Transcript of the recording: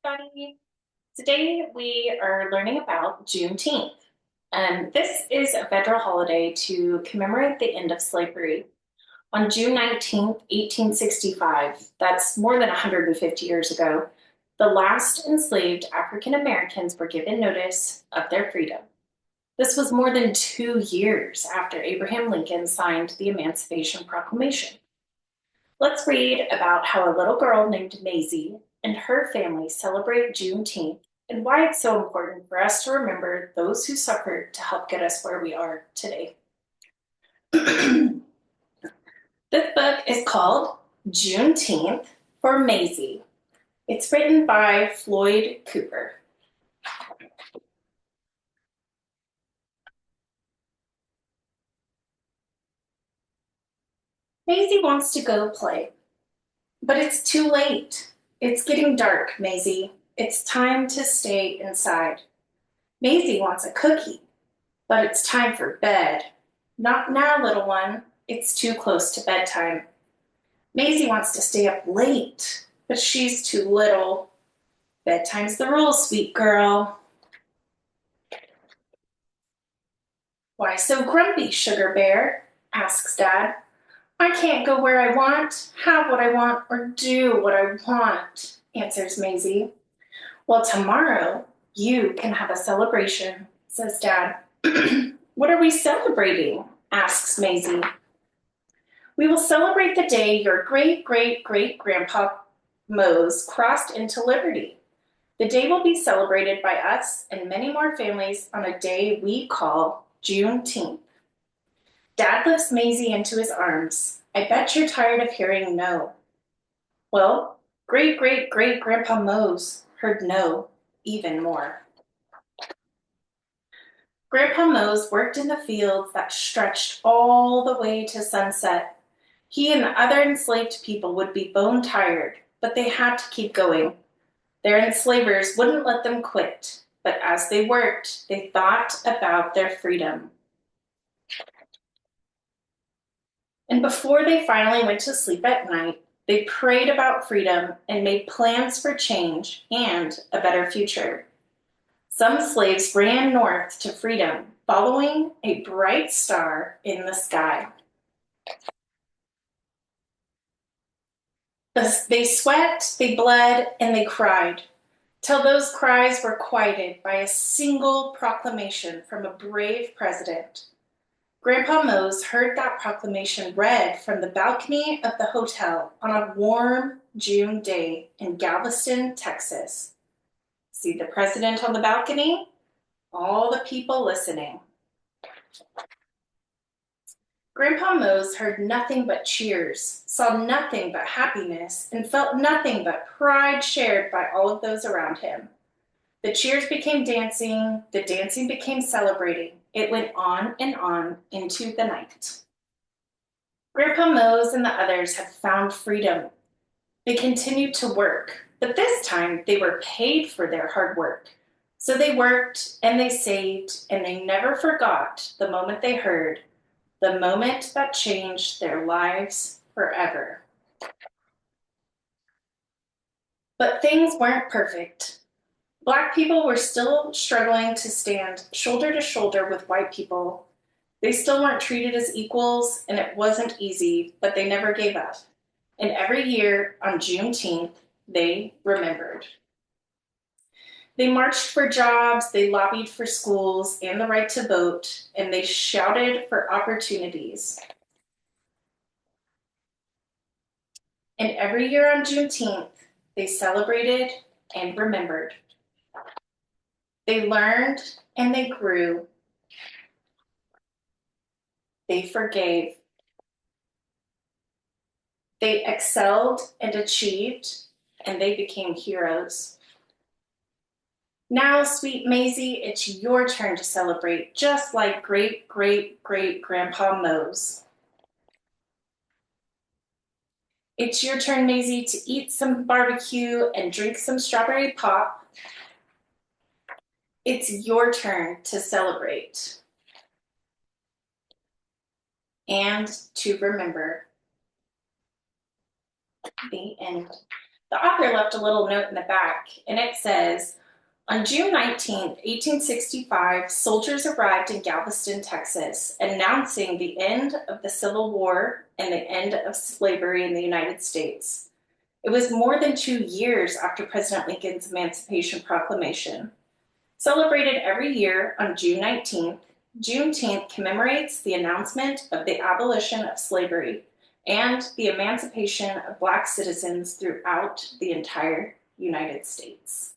everybody. Today we are learning about Juneteenth. And this is a federal holiday to commemorate the end of slavery. On June 19th, 1865, that's more than 150 years ago, the last enslaved African Americans were given notice of their freedom. This was more than 2 years after Abraham Lincoln signed the Emancipation Proclamation. Let's read about how a little girl named Mazie and her family celebrate Juneteenth and why it's so important for us to remember those who suffered to help get us where we are today. This book is called Juneteenth for Mazie. It's written by Floyd Cooper. Mazie wants to go play, but it's too late. It's getting dark, Mazie. It's time to stay inside. Mazie wants a cookie, but it's time for bed. Not now, little one. It's too close to bedtime. Mazie wants to stay up late, but she's too little. Bedtime's the rule, sweet girl. Why so grumpy, Sugar Bear? Asks Dad. I can't go where I want, have what I want, or do what I want, answers Mazie. Well, tomorrow you can have a celebration, says Dad. What are we celebrating? Asks Mazie. We will celebrate the day your great-great-great-grandpa Mose crossed into liberty. The day will be celebrated by us and many more families on a day we call Juneteenth. Dad lifts Mazie into his arms. I bet you're tired of hearing no. Well, great-great-great-grandpa Mose heard no even more. Grandpa Mose worked in the fields that stretched all the way to sunset. He and the other enslaved people would be bone tired, but they had to keep going. Their enslavers wouldn't let them quit, but as they worked, they thought about their freedom. And before they finally went to sleep at night, they prayed about freedom and made plans for change and a better future. Some slaves ran north to freedom, following a bright star in the sky. They sweat, they bled, and they cried, till those cries were quieted by a single proclamation from a brave president. Grandpa Mose heard that proclamation read from the balcony of the hotel on a warm June day in Galveston, Texas. See the president on the balcony? All the people listening. Grandpa Mose heard nothing but cheers, saw nothing but happiness, and felt nothing but pride shared by all of those around him. The cheers became dancing, the dancing became celebrating. It went on and on into the night. Grandpa Mose and the others had found freedom. They continued to work, but this time they were paid for their hard work. So they worked and they saved, and they never forgot the moment they heard, the moment that changed their lives forever. But things weren't perfect. Black people were still struggling to stand shoulder to shoulder with white people. They still weren't treated as equals, and it wasn't easy, but they never gave up. And every year on Juneteenth, they remembered. They marched for jobs, they lobbied for schools and the right to vote, and they shouted for opportunities. And every year on Juneteenth, they celebrated and remembered. They learned and they grew. They forgave. They excelled and achieved, and they became heroes. Now, sweet Mazie, it's your turn to celebrate, just like great-great-great-grandpa Mose. It's your turn, Mazie, to eat some barbecue and drink some strawberry pop. It's your turn to celebrate and to remember. The end. The author left a little note in the back, and it says, on June 19th, 1865, soldiers arrived in Galveston, Texas, announcing the end of the Civil War and the end of slavery in the United States. It was more than 2 years after President Lincoln's Emancipation Proclamation. Celebrated every year on June 19th, Juneteenth commemorates the announcement of the abolition of slavery and the emancipation of Black citizens throughout the entire United States.